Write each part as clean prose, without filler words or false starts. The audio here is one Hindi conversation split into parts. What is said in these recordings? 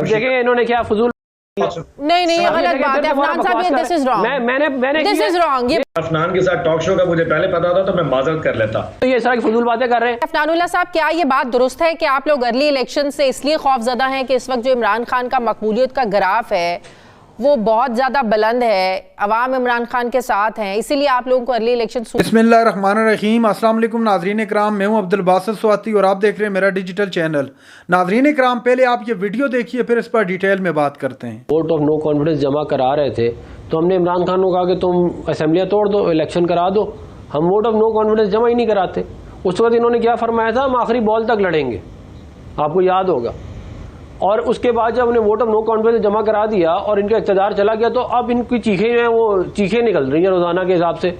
देखिए इन्होंने क्या फजूल नहीं ये गलत बात है अफनान साहब, ये दिस इज रॉन्ग, मैंने दिस इज रॉन्ग। ये अफनान के साथ टॉक शो का मुझे पहले पता था तो मैं माजरत कर लेता। तो ये सारी फजूल बातें कर रहे हैं। अफनानुल्लाह साहब, क्या ये बात दुरुस्त है कि आप लोग अर्ली इलेक्शन से इसलिए खौफजदा हैं कि इस वक्त जो इमरान खान का मकबूलियत का ग्राफ है वो बहुत ज़्यादा बुलंद है, अवाम इमरान खान के साथ हैं, इसीलिए आप लोगों को अर्ली इलेक्शन? बिस्मिल्लाहिर्रहमानिर्रहीम, अस्सलाम वालेकुम नाज़रीन इकराम, मैं हूं अब्दुल बासित स्वाति और आप देख रहे हैं मेरा डिजिटल चैनल। नाज़रीन इकराम, पहले आप ये वीडियो देखिए, फिर इस पर डिटेल में बात करते हैं। वोट ऑफ नो कॉन्फिडेंस जमा करा रहे थे तो हमने इमरान खान को कहा कि तुम असेंबलियाँ तोड़ दो, इलेक्शन करा दो। हम वोट ऑफ नो कॉन्फिडेंस जमा ही नहीं कराते। उस वक्त इन्होंने क्या फरमाया था, हम आखिरी बॉल तक लड़ेंगे, आपको याद होगा। और उसके बाद जब हमने वोट ऑफ नो कॉन्फिडेंस जमा करा दिया और इनका इक़्तिदार चला गया तो अब इनकी चीखें जो हैं वो चीखें निकल रही हैं रोज़ाना के हिसाब से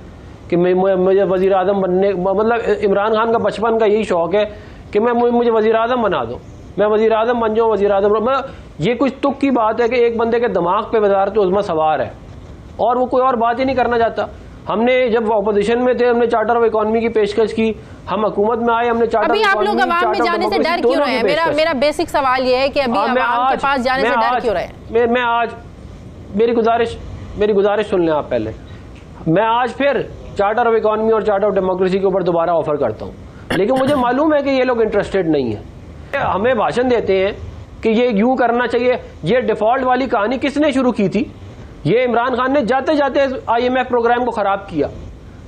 कि मुझे वज़ीर आज़म बनने, मतलब इमरान खान का बचपन का यही शौक़ है कि मुझे वज़ीर आज़म बना दो, मैं वज़ीर आज़म बन जाऊँ, वज़ीर आज़म। मतलब ये कुछ तुक की बात है कि एक बंदे के दिमाग पे वज़ारत उज़्मा सवार है और वो कोई और बात ही नहीं करना चाहता। हमने जब अपोजिशन में थे हमने चार्टर ऑफ इकोनॉमी की पेशकश की, हम हुकूमत में आए हमने चार्टर। अभी आप लोग अवाम में जाने से डर क्यों रहे हैं? मेरा बेसिक सवाल ये है कि अभी अवाम के पास जाने से डर क्यों रहे हैं? मैं आज मेरी गुजारिश सुन लें आप पहले। मैं आज फिर चार्टर ऑफ इकोनॉमी और चार्टर ऑफ डेमोक्रेसी के ऊपर दोबारा ऑफर करता हूँ, लेकिन मुझे मालूम है कि ये लोग इंटरेस्टेड नहीं है। हमें भाषण देते हैं कि ये यूँ करना चाहिए। ये डिफॉल्ट वाली कहानी किसने शुरू की थी? ये इमरान खान ने जाते जाते IMF प्रोग्राम को ख़राब किया,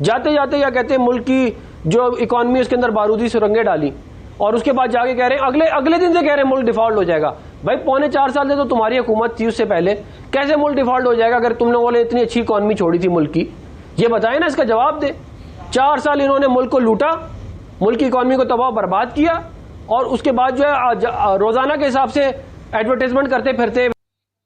जाते जाते या कहते हैं मुल्क की जो इकॉनमी उसके अंदर बारूदी सुरंगें डाली और उसके बाद जाके कह रहे हैं अगले दिन से कह रहे हैं मुल्क डिफॉल्ट हो जाएगा। भाई 4.25 साल से तो तुम्हारी हुकूमत थी, उससे पहले कैसे मुल्क डिफॉल्ट हो जाएगा अगर तुमने बोले इतनी अच्छी इकॉनमी छोड़ी थी मुल्क की? ये बताएं ना, इसका जवाब दे। 4 साल इन्होंने मुल्क को लूटा, मुल्क की इकॉनमी को तबाह बर्बाद किया और उसके बाद जो है रोज़ाना के हिसाब से एडवर्टाइजमेंट करते फिरते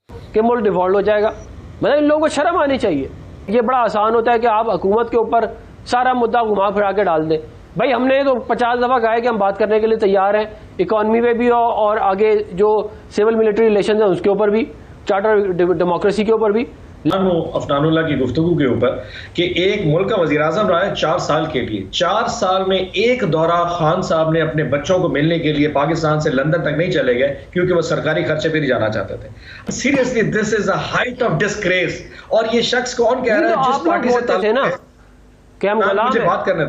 कि मुल्क डिफॉल्ट हो जाएगा। मतलब इन लोगों को शर्म आनी चाहिए। ये बड़ा आसान होता है कि आप हुकूमत के ऊपर सारा मुद्दा घुमा फिरा के डाल दें। भाई हमने तो 50 दफ़ा कहा है कि हम बात करने के लिए तैयार हैं, इकॉनमी पे भी और आगे जो सिविल मिलिट्री रिलेशन है उसके ऊपर भी, चार्टर डेमोक्रेसी के ऊपर भी। अफनानुल्लाह की गुफ्तगू के ऊपर कि एक मुल्क का वज़ीर आज़म रहा है 4 साल के लिए। 4 साल में एक दौरा खान साहब ने अपने बच्चों को मिलने के लिए पाकिस्तान से लंदन तक नहीं चले गए क्योंकि वो सरकारी खर्चे पे नहीं जाना चाहते थे। Seriously this is a height of disgrace. और ये शख्स कौन कह रहा है जिस पार्टी से ताल्लुक है कि हम मुझे बात करने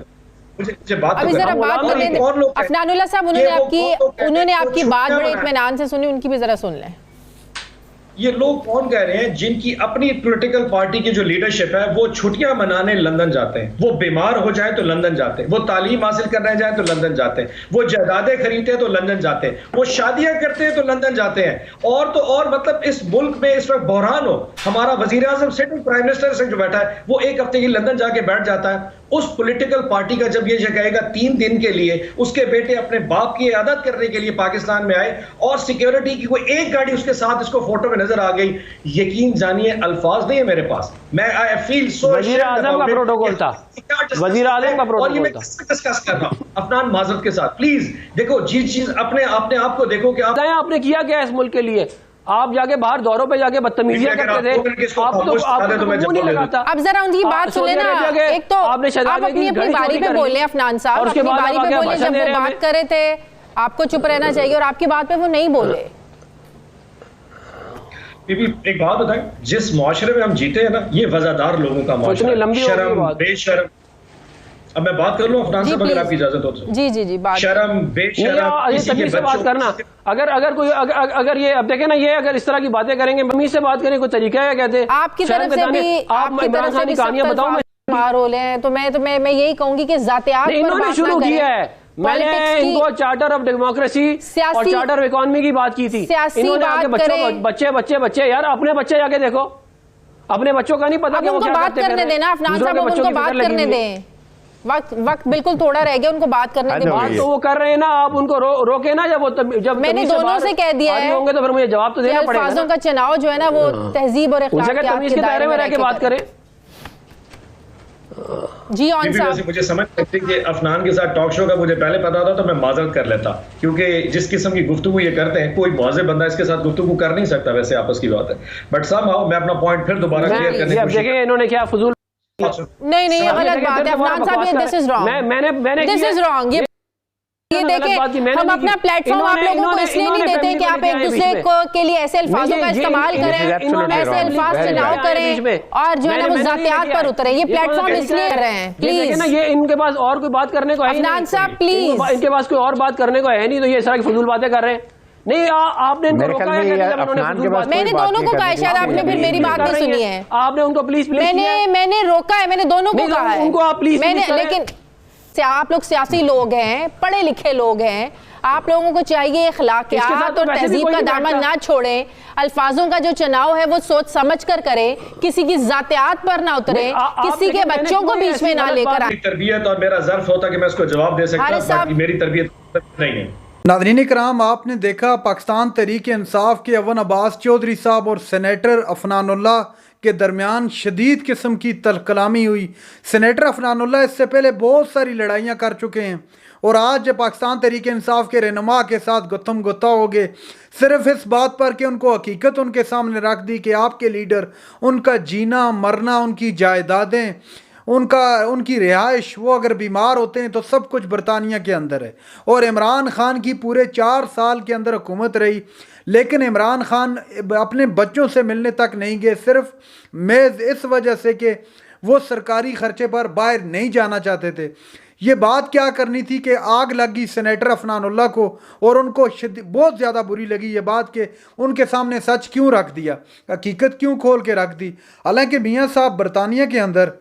मुझे बात अभी जरा बात करने दें। अफनानुल्लाह साहब, उन्होंने आपकी बात बड़े इत्मीनान से सुनी, उनकी भी जरा सुन लें। ये लोग कौन कह रहे हैं जिनकी अपनी पॉलिटिकल पार्टी की जो लीडरशिप है वो छुट्टियां मनाने लंदन जाते हैं, वो बीमार हो जाए तो लंदन जाते हैं, वो तालीम हासिल करने जाए तो लंदन जाते हैं, वो जायदादें खरीदते हैं तो लंदन जाते हैं, वो शादियां करते हैं तो लंदन जाते हैं। और तो और मतलब इस मुल्क में इस वक्त बहरान हो, हमारा वजीर आजम सिटिंग प्राइम मिनिस्टर से जो बैठा है वो एक हफ्ते की लंदन जाके बैठ जाता है। उस पॉलिटिकल पार्टी का जब ये कहेगा 3 दिन के लिए उसके बेटे अपने बाप की इयादत करने के लिए पाकिस्तान में आए और सिक्योरिटी की कोई एक गाड़ी उसके साथ इसको फोटो में नजर आ गई, यकीन जानिए अल्फाज नहीं है मेरे पास। मैं आई फील सो वजीर आजम का प्रोटोकॉल था, वजीर आजम का प्रोटोकॉल था। डिस्कस कर रहा हूं अफनान माजरत के साथ। प्लीज देखो जिस चीज अपने आप को देखो कि आपने किया क्या इस मुल्क के लिए। आप जाके बाहर दौरों पे जाके बदतमीजियां करते थे, आपको मुंह नहीं लगाता। अब जरा उनकी बात सुन लेना। एक तो आप अपनी बारी पे बोले अफनान साहब, अपनी बारी पे बोले, जब वो बात कर रहे थे आपको चुप रहना चाहिए और आपकी बात पे वो नहीं बोले। एक बात बताएं, जिस मुआशरे में हम जीते हैं ना, ये वजादार लोगों का मुआशरा, शर्म बेशर्म। अब मैं बात कर लूं अफनान साहब अगर आपकी इजाजत हो तो। जी बात। शर्म बेशर्म किसी से बात करना। अगर ये अब देखे ना, ये अगर इस तरह की बातें करेंगे, मम्मी से बात करें, कोई तरीका है? कहते हैं आपकी तरफ से भी, आपकी तरफ से भी कहानियां बताऊं मैं यही कहूंगी कि जातियात इन्होंने शुरू किया है। मैंने इनको चार्टर ऑफ डेमोक्रेसी और चार्टर ऑफ इकोनॉमी की बात की थी। इन्होंने आगे बच्चे यार अपने बच्चे जाके देखो, अपने बच्चों का नहीं पता कि वो क्या बात करने देना। अफनान साहब उनको बात करने दें, वक्त बिल्कुल थोड़ा रह गया, उनको बात करने दें। बात तो वो कर रहे हैं ना, आप उनको रोके ना। जब मैंने दोनों से कह दिया है होंगे तो फिर मुझे जवाब तो देना पड़ेगा। अल्फाजों का चुनाव जो है ना वो तहजीब और अखलाक के दायरे में रह के बात करें। जी ऑन साहब, मुझे समझ लगती है कि अफनान के साथ टॉक शो का मुझे पहले पता था तो मैं माजरत कर लेता, क्योंकि जिस किस्म की गुफ्तगू ये करते हैं कोई वाज़ेह बंदा इसके साथ गुफ्तगू कर नहीं सकता। वैसे आपस की बात है, बट समहाउ मैं अपना पॉइंट फिर दोबारा क्लियर करने की कोशिश। देखिए इन्होंने क्या फजूल नहीं ये गलत बात है अफनान साहब, ये दिस इज रॉन्ग। मैंने दिस इज रॉन्ग। ये ये देखें, हम अपना प्लेटफॉर्म आप लोगों को इसलिए नहीं देते कि आप एक दूसरे के लिए ऐसे अल्फाजों का इस्तेमाल करें, ऐसे अल्फाज चुनाव करें और जो है ना वो जातियात पर उतरे। ये प्लेटफॉर्म इसलिए कर रहे हैं। प्लीज ना, ये इनके पास और कोई बात करने को है अफनान साहब, प्लीज, इनके पास कोई और बात करने को है नहीं, तो ये सारी फजूल बातें कर रहे हैं। नहीं, आपने इनको रोका है क्या जब उन्होंने फजूल बात? मैंने दोनों को कहा है, शायद आपने फिर मेरी बात नहीं सुनी है। आपने उनको प्लीज मैंने रोका है, मैंने दोनों को कहा है उनको आप प्लीज, लेकिन आप लोग सियासी लोग हैं, पढ़े लिखे लोग हैं, आप लोगों को चाहिए अखलाकियात और तहजीब का दामन ना छोड़ें, अल्फाजों का जो चुनाव है वो सोच समझ कर करें, किसी की जातियात पर ना उतरे, किसी के बच्चों को बीच में ना लेकर आए। तरबियत और मेरा ज़र्फ होता कि मैं इसको जवाब दे सकता, बाकी मेरी तरबियत नहीं है। नाज़रीन इकराम, आपने देखा पाकिस्तान तहरीक इंसाफ के अवन अब्बास चौधरी साहब और सेनेटर अफनानुल्लाह के दरमियान शदीद किस्म की तलकलामी हुई। सेनेटर अफनानुल्लाह इससे पहले बहुत सारी लड़ाइयाँ कर चुके हैं और आज पाकिस्तान तहरीक इंसाफ के रहनुमा के साथ गुत्थम गुत्ता हो गए, सिर्फ इस बात पर कि उनको हकीकत उनके सामने रख दी कि आपके लीडर, उनका जीना मरना, उनकी जायदादें, उनकी रिहाइश, वो अगर बीमार होते हैं तो सब कुछ बरतानिया के अंदर है। और इमरान खान की पूरे 4 साल के अंदर हुकूमत रही, लेकिन इमरान खान अपने बच्चों से मिलने तक नहीं गए, सिर्फ मेज़ इस वजह से कि वो सरकारी खर्चे पर बाहर नहीं जाना चाहते थे। ये बात क्या करनी थी कि आग लगी सेनेटर अफनानुल्लाह को और उनको बहुत ज़्यादा बुरी लगी ये बात कि उनके सामने सच क्यों रख दिया, हकीकत क्यों खोल के रख दी। हालांकि मियाँ साहब बरतानिया के अंदर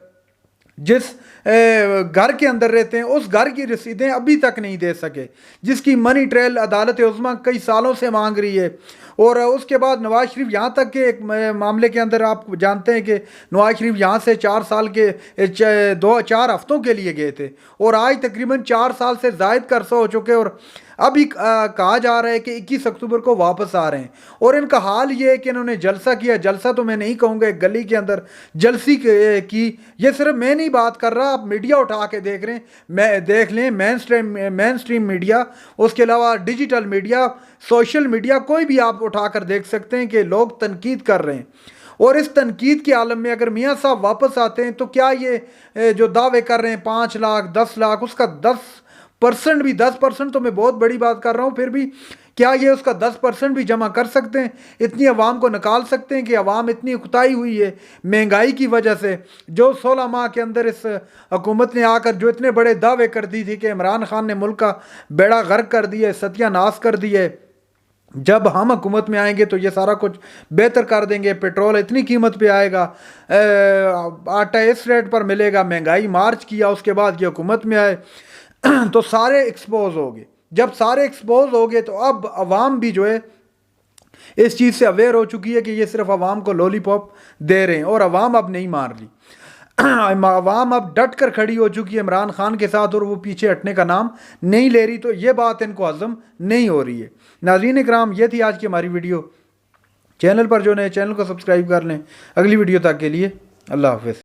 जिस घर के अंदर रहते हैं उस घर की रसीदें अभी तक नहीं दे सके, जिसकी मनी ट्रेल अदालत उज़्मा कई सालों से मांग रही है। और उसके बाद नवाज शरीफ यहाँ तक के एक मामले के अंदर आप जानते हैं कि नवाज शरीफ यहाँ से 4 साल के 4 हफ्तों के लिए गए थे और आज तकरीबन 4 साल से ज़ायद का अरसा हो चुके और अभी कहा जा रहा है कि 21 अक्टूबर को वापस आ रहे हैं। और इनका हाल ये है कि इन्होंने जलसा किया, जलसा तो मैं नहीं कहूँगा, एक गली के अंदर जलसी की। ये सिर्फ मैं नहीं बात कर रहा, आप मीडिया उठा के देख रहे हैं, मैं देख लें, मेन स्ट्रीम मीडिया, उसके अलावा डिजिटल मीडिया, सोशल मीडिया, कोई भी आप उठा कर देख सकते हैं कि लोग तनकीद कर रहे हैं। और इस तनकीद के आलम में अगर मियाँ साहब वापस आते हैं तो क्या ये जो दावे कर रहे हैं 5 लाख 10 लाख, उसका 10% भी, 10% तो मैं बहुत बड़ी बात कर रहा हूँ, फिर भी क्या ये उसका 10% भी जमा कर सकते हैं? इतनी आवाम को निकाल सकते हैं कि आवाम इतनी उकताई हुई है महंगाई की वजह से, जो 16 माह के अंदर इस हुकूमत ने आकर जो इतने बड़े दावे कर दी थी कि इमरान खान ने मुल्क का बेड़ा गर्क कर दिया, सत्यानाश कर दिया है, जब हम हुकूमत में आएंगे तो ये सारा कुछ बेहतर कर देंगे, पेट्रोल इतनी कीमत पे आएगा, आटा इस रेट पर मिलेगा, महंगाई मार्च किया, उसके बाद ये हुकूमत में आए तो सारे एक्सपोज हो गए। जब सारे एक्सपोज हो गए तो अब आवाम भी जो है इस चीज़ से अवेयर हो चुकी है कि ये सिर्फ आवाम को लॉलीपॉप दे रहे हैं और आवाम अब नहीं मार रही। आवाम अब डट कर खड़ी हो चुकी है इमरान खान के साथ और वो पीछे हटने का नाम नहीं ले रही, तो ये बात इनको हजम नहीं हो रही है। नाज़रीन इकराम, ये थी आज की हमारी वीडियो। चैनल पर जो नए, चैनल को सब्सक्राइब कर लें। अगली वीडियो तक के लिए अल्लाह हाफ़िज़।